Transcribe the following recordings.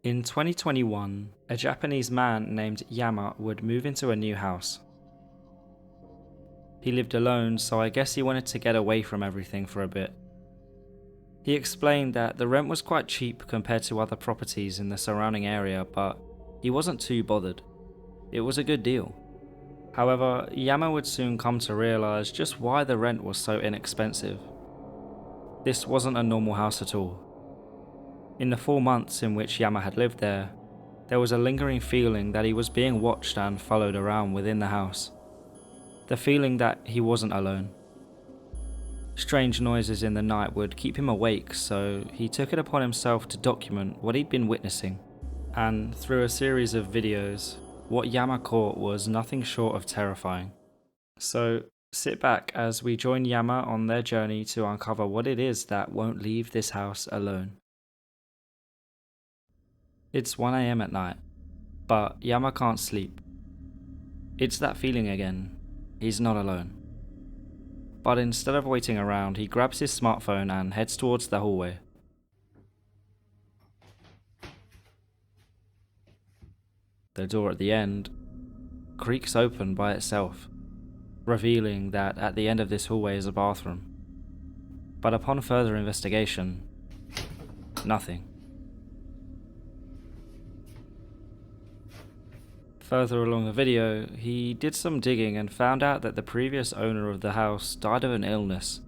In 2021, a Japanese man named Yama would move into a new house. He lived alone, so I guess he wanted to get away from everything for a bit. He explained that the rent was quite cheap compared to other properties in the surrounding area, but he wasn't too bothered. It was a good deal. However, Yama would soon come to realise just why the rent was so inexpensive. This wasn't a normal house at all. In the 4 months in which Yama had lived there was a lingering feeling that he was being watched and followed around within the house. The feeling that he wasn't alone. Strange noises in the night would keep him awake, so he took it upon himself to document what he'd been witnessing. And through a series of videos, what Yama caught was nothing short of terrifying. So sit back as we join Yama on their journey to uncover what it is that won't leave this house alone. It's 1 AM at night, but Yama can't sleep. It's that feeling again. He's not alone. But instead of waiting around, he grabs his smartphone and heads towards the hallway. The door at the end creaks open by itself, revealing that at the end of this hallway is a bathroom. But upon further investigation, nothing. Further along the video, he did some digging and found out that the previous owner of the house died of an illness,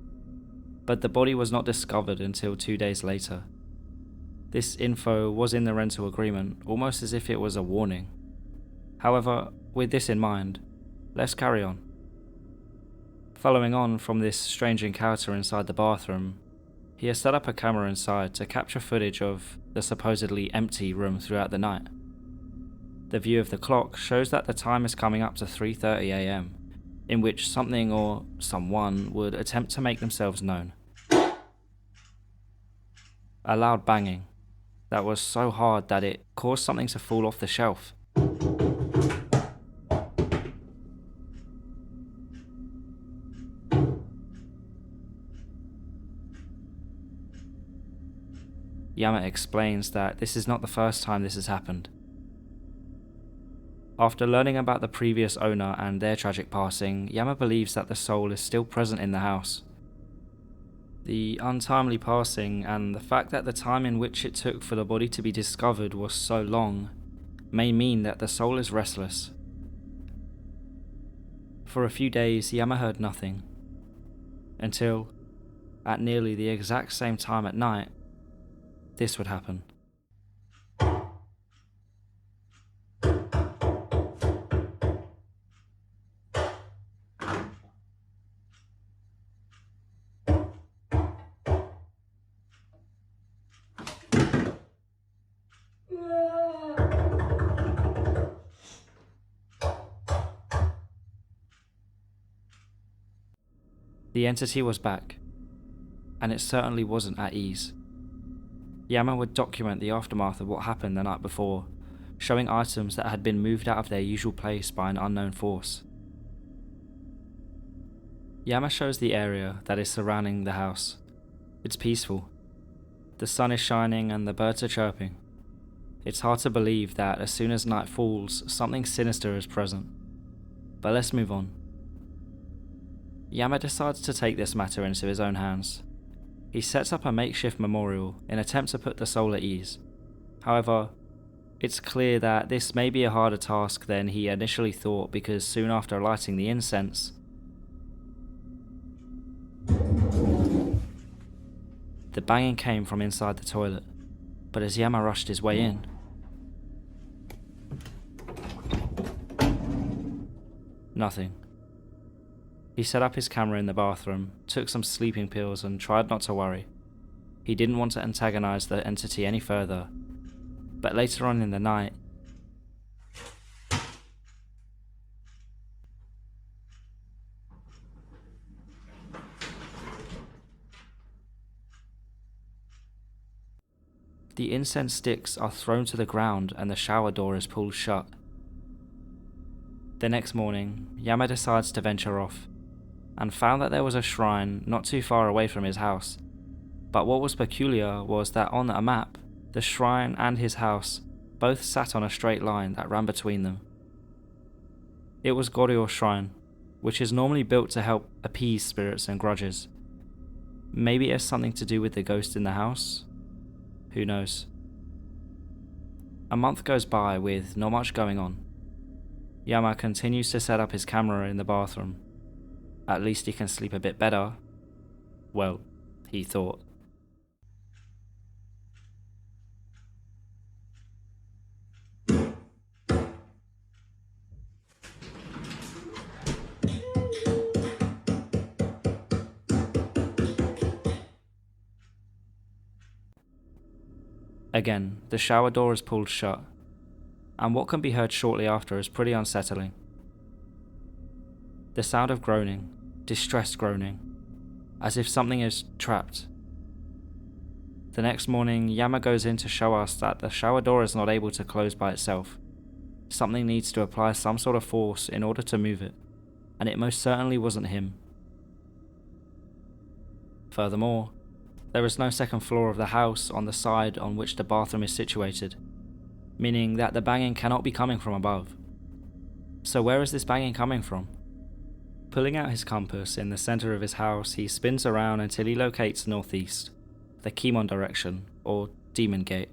but the body was not discovered until 2 days later. This info was in the rental agreement, almost as if it was a warning. However, with this in mind, let's carry on. Following on from this strange encounter inside the bathroom, he has set up a camera inside to capture footage of the supposedly empty room throughout the night. The view of the clock shows that the time is coming up to 3:30 AM, in which something or someone would attempt to make themselves known. A loud banging that was so hard that it caused something to fall off the shelf. Yama explains that this is not the first time this has happened. After learning about the previous owner and their tragic passing, Yama believes that the soul is still present in the house. The untimely passing and the fact that the time in which it took for the body to be discovered was so long may mean that the soul is restless. For a few days, Yama heard nothing, until, at nearly the exact same time at night, this would happen. The entity was back, and it certainly wasn't at ease. Yama would document the aftermath of what happened the night before, showing items that had been moved out of their usual place by an unknown force. Yama shows the area that is surrounding the house. It's peaceful. The sun is shining and the birds are chirping. It's hard to believe that as soon as night falls, something sinister is present. But let's move on. Yama decides to take this matter into his own hands. He sets up a makeshift memorial in an attempt to put the soul at ease. However, it's clear that this may be a harder task than he initially thought, because soon after lighting the incense, the banging came from inside the toilet. But as Yama rushed his way in, nothing. He set up his camera in the bathroom, took some sleeping pills and tried not to worry. He didn't want to antagonize the entity any further. But later on in the night, the incense sticks are thrown to the ground and the shower door is pulled shut. The next morning, Yama decides to venture off, and found that there was a shrine not too far away from his house. But what was peculiar was that on a map, the shrine and his house Both sat on a straight line that ran between them. It was Goryo's shrine, which is normally built to help appease spirits and grudges. Maybe it has something to do with the ghost in the house? Who knows? A month goes by with not much going on. Yama continues to set up his camera in the bathroom. At least he can sleep a bit better. Well, he thought. Again, the shower door is pulled shut, and what can be heard shortly after is pretty unsettling. The sound of groaning, distressed groaning, as if something is trapped. The next morning, Yama goes in to show us that the shower door is not able to close by itself. Something needs to apply some sort of force in order to move it, and it most certainly wasn't him. Furthermore, there is no second floor of the house on the side on which the bathroom is situated, meaning that the banging cannot be coming from above. So where is this banging coming from? Pulling out his compass in the center of his house, he spins around until he locates northeast, the Kimon direction, or Demon Gate.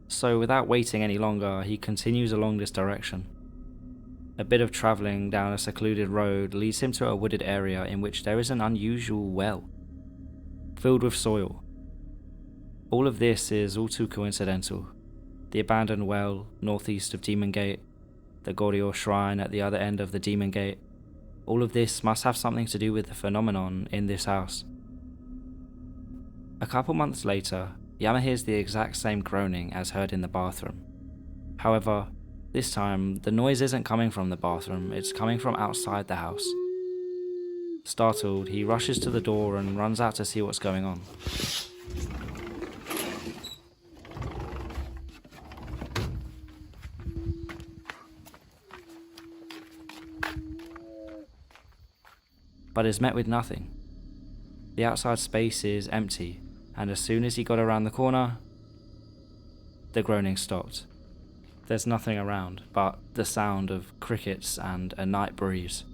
So without waiting any longer, he continues along this direction. A bit of travelling down a secluded road leads him to a wooded area in which there is an unusual well, filled with soil. All of this is all too coincidental. The abandoned well northeast of Demon Gate, the Goryo shrine at the other end of the Demon Gate, all of this must have something to do with the phenomenon in this house. A couple months later, Yama hears the exact same groaning as heard in the bathroom. However, this time, the noise isn't coming from the bathroom, it's coming from outside the house. Startled, he rushes to the door and runs out to see what's going on. But is met with nothing. The outside space is empty, and as soon as he got around the corner, the groaning stopped. There's nothing around but the sound of crickets and a night breeze.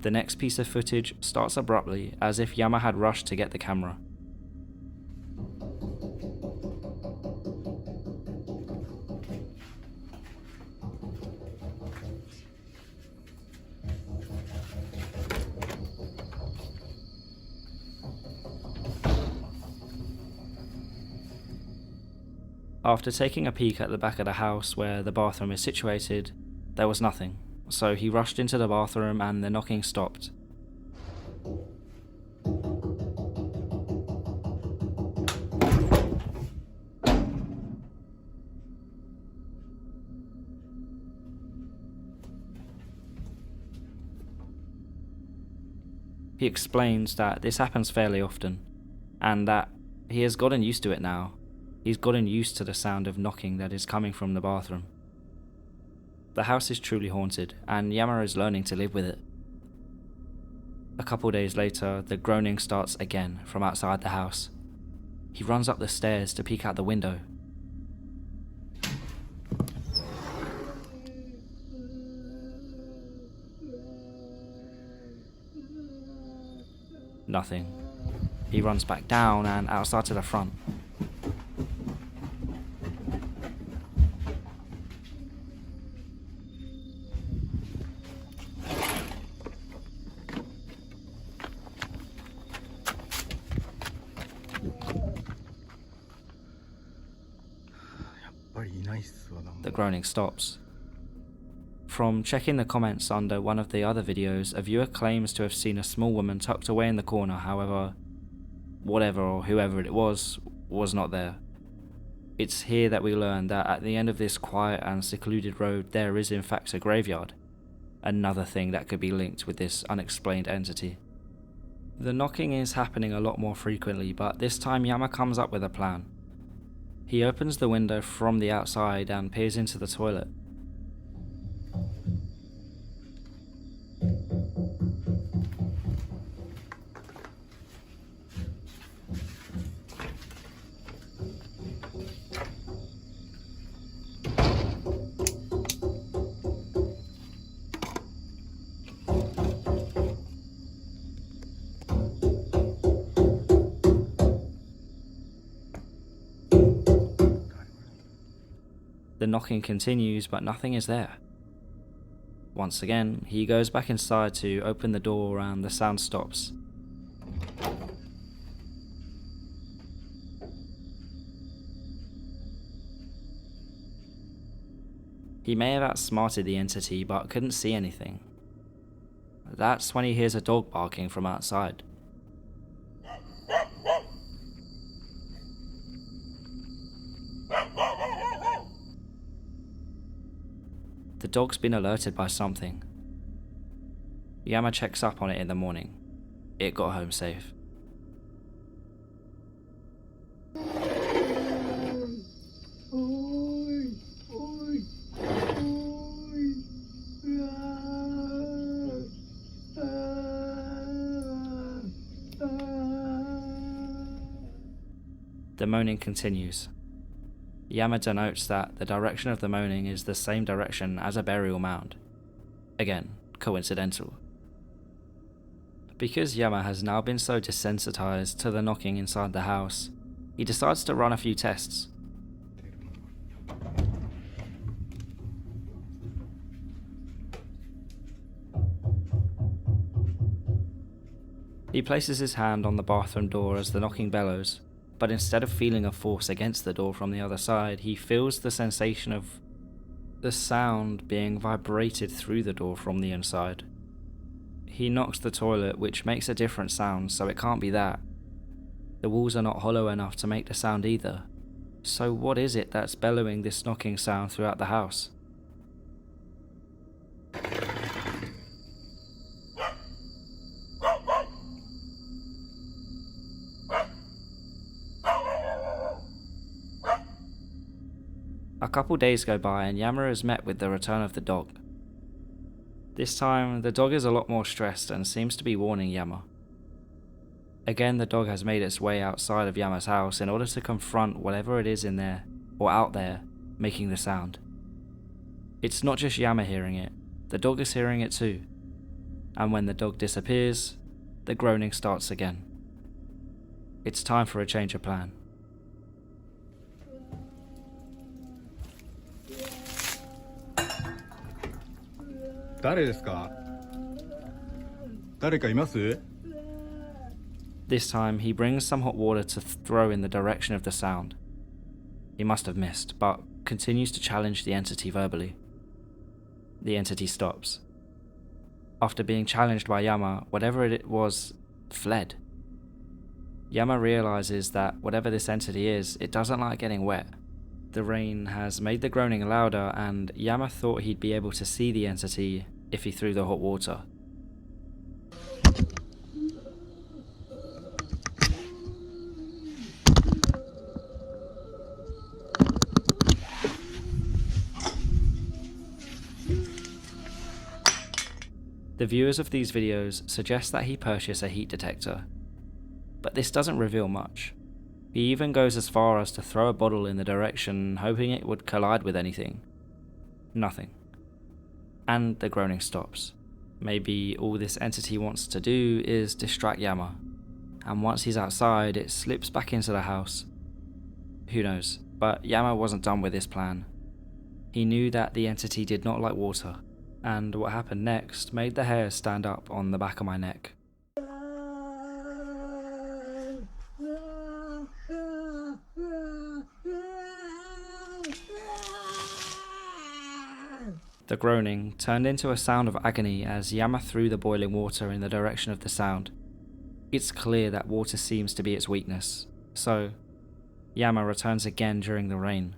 The next piece of footage starts abruptly, as if Yama had rushed to get the camera. After taking a peek at the back of the house where the bathroom is situated, there was nothing, so he rushed into the bathroom and the knocking stopped. He explains that this happens fairly often, and that he has gotten used to it now. He's gotten used to the sound of knocking that is coming from the bathroom. The house is truly haunted, and Yama is learning to live with it. A couple days later, the groaning starts again from outside the house. He runs up the stairs to peek out the window. Nothing. He runs back down and outside to the front. The groaning stops. From checking the comments under one of the other videos, a viewer claims to have seen a small woman tucked away in the corner. However, whatever or whoever it was not there. It's here that we learn that at the end of this quiet and secluded road there is in fact a graveyard, another thing that could be linked with this unexplained entity. The knocking is happening a lot more frequently, but this time Yama comes up with a plan. He opens the window from the outside and peers into the toilet. The knocking continues, but nothing is there. Once again, he goes back inside to open the door and the sound stops. He may have outsmarted the entity but couldn't see anything. That's when he hears a dog barking from outside. The dog's been alerted by something. Yama checks up on it in the morning. It got home safe. The moaning continues. Yama denotes that the direction of the moaning is the same direction as a burial mound. Again, coincidental. Because Yama has now been so desensitized to the knocking inside the house, he decides to run a few tests. He places his hand on the bathroom door as the knocking bellows, but instead of feeling a force against the door from the other side, he feels the sensation of the sound being vibrated through the door from the inside. He knocks the toilet, which makes a different sound, so it can't be that. The walls are not hollow enough to make the sound either. So what is it that's bellowing this knocking sound throughout the house? A couple days go by and Yama is met with the return of the dog. This time, the dog is a lot more stressed and seems to be warning Yama. Again, the dog has made its way outside of Yama's house in order to confront whatever it is in there, or out there, making the sound. It's not just Yama hearing it, the dog is hearing it too. And when the dog disappears, the groaning starts again. It's time for a change of plan. 誰ですか? 誰かいます? This time, he brings some hot water to throw in the direction of the sound. He must have missed, but continues to challenge the entity verbally. The entity stops. After being challenged by Yama, whatever it was fled. Yama realizes that whatever this entity is, it doesn't like getting wet. The rain has made the groaning louder, and Yama thought he'd be able to see the entity if he threw the hot water. The viewers of these videos suggest that he purchase a heat detector, but this doesn't reveal much. He even goes as far as to throw a bottle in the direction, hoping it would collide with anything. Nothing. And the groaning stops. Maybe all this entity wants to do is distract Yama, and once he's outside, it slips back into the house. Who knows, but Yama wasn't done with his plan. He knew that the entity did not like water, and what happened next made the hairs stand up on the back of my neck. The groaning turned into a sound of agony as Yama threw the boiling water in the direction of the sound. It's clear that water seems to be its weakness, so Yama returns again during the rain.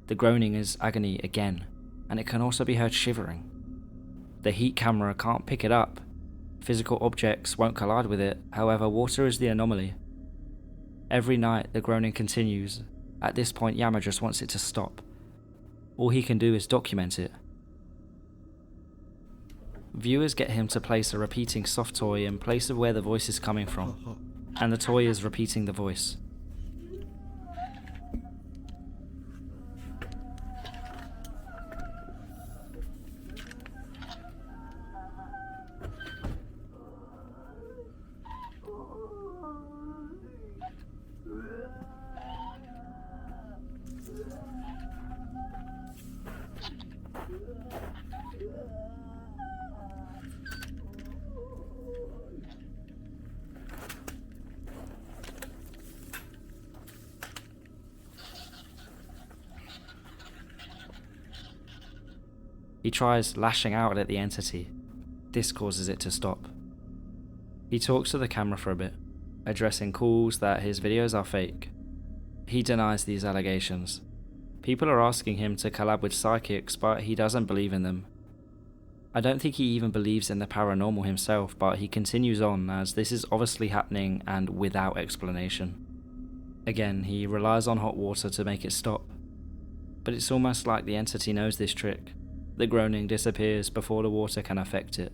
The groaning is agony again, and it can also be heard shivering. The heat camera can't pick it up. Physical objects won't collide with it, however, water is the anomaly. Every night the groaning continues. At this point, Yama just wants it to stop. All he can do is document it. viewers get him to place a repeating soft toy in place of where the voice is coming from, and the toy is repeating the voice. He tries lashing out at the entity. This causes it to stop. He talks to the camera for a bit, addressing calls that his videos are fake. He denies these allegations. People are asking him to collab with psychics, but he doesn't believe in them. I don't think he even believes in the paranormal himself, but he continues on as this is obviously happening and without explanation. Again, he relies on hot water to make it stop. But it's almost like the entity knows this trick. The groaning disappears before the water can affect it.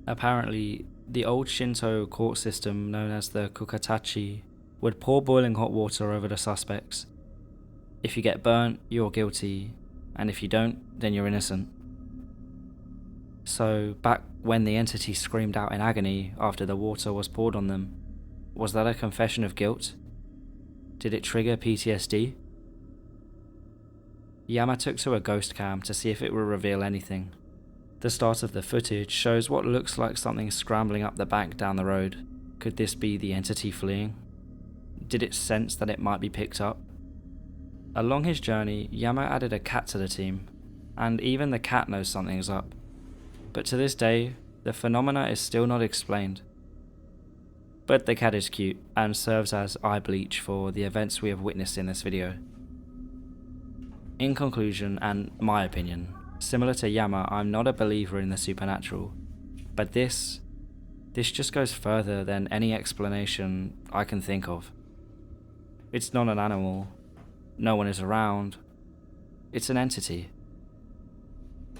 Apparently, the old Shinto court system known as the kukatachi would pour boiling hot water over the suspects. If you get burnt, you're guilty, and if you don't, then you're innocent. So, back when the entity screamed out in agony after the water was poured on them, was that a confession of guilt? Did it trigger PTSD? Yama took to a ghost cam to see if it would reveal anything. The start of the footage shows what looks like something scrambling up the bank down the road. Could this be the entity fleeing? Did it sense that it might be picked up? Along his journey, Yama added a cat to the team, and even the cat knows something's up. But to this day, the phenomena is still not explained. But the cat is cute, and serves as eye bleach for the events we have witnessed in this video. In conclusion, and my opinion, similar to Yama, I'm not a believer in the supernatural, but this just goes further than any explanation I can think of. It's not an animal, no one is around, it's an entity.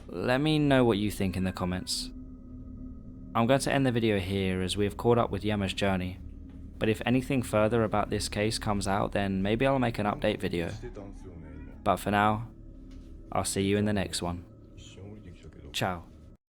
Let me know what you think in the comments. I'm going to end the video here as we have caught up with Yama's journey, but if anything further about this case comes out, then maybe I'll make an update video. But for now, I'll see you in the next one. Ciao.